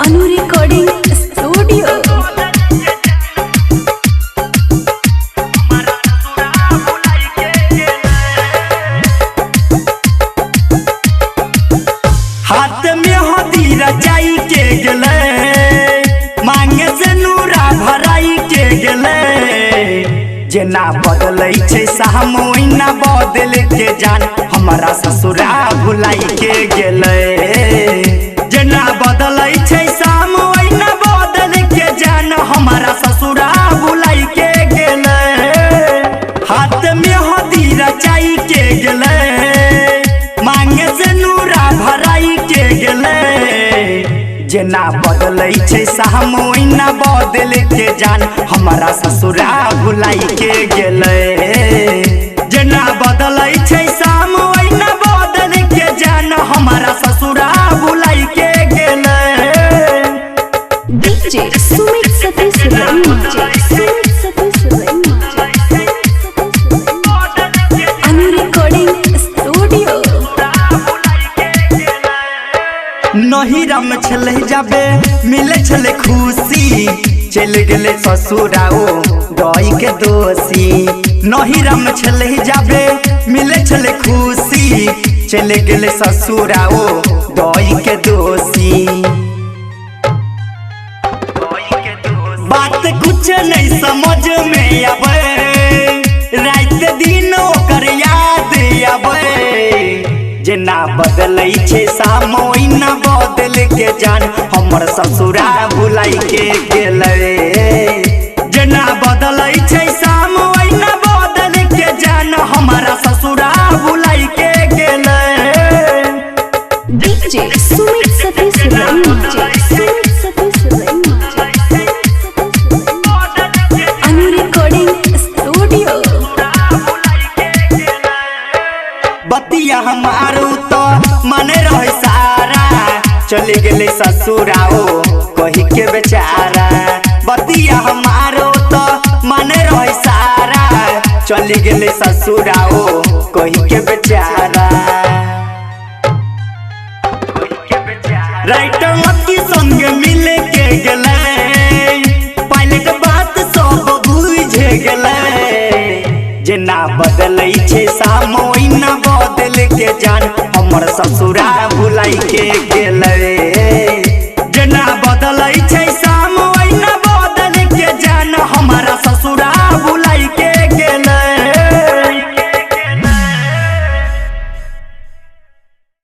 अनु recording studio. हाथ में हदीरा जाई के गेले, मांगे से नूरा भराई के गेले। जेना बदलै छै सामोइना बदल के जान, हमारा ससुरा भुलाई के गेले। जेना बदलै छै सामोइना बदल के जान, हमारा ससुरा भुलाई के गेले। हाथ में हदीरा जाई के गेले, मांगे से नूरा भराई के गेले। जेना बदलै छै सामोइना बदल के जान, हमारा ससुरा भुलाई के गेले। जेना बदलै छै सामोइना बदल के जान, हमारा ससुरा भुलाई के गेले। डीजे सुमित सतीश रैना, सुमित सतीश रैना, अनु रिकॉर्डिंग स्टूडियो। नहिरा में छले जाबे मिले छले खुशी, चल गेले ससुराओ दई के दोषी। नहिरा में छले जाबे मिले छले खुशी, चल गेले ससुराओ दई के दोषी। बात कुछ नहीं समझ में आवे, रात दिन ओकर याद आवे। जेना बदलै छै सामोइना बदल के जान, हमर ससुरा भुलाई के गेले। जेना बदलै छै सामोइना बदल के जान, हमारा ससुरा भुलाई के गेले। डीजे सुमित सतीश रैना, सुमित सतीश रैना, अनु रिकॉर्डिंग स्टूडियो। बतिया हमारो तो मन रहे सारा, चले गेले ससुराओ कही के बेचारा। बतिया हमारो तो मन रहे सारा, चले गेले ससुराओ कही के बेचारा। राइटर मक्की संग मिले के गेले, पहले के बात सब बुझ गेले। जेना बदलै छै सामोइना बदल के जान, हमर ससुरा भुलाई के गेले।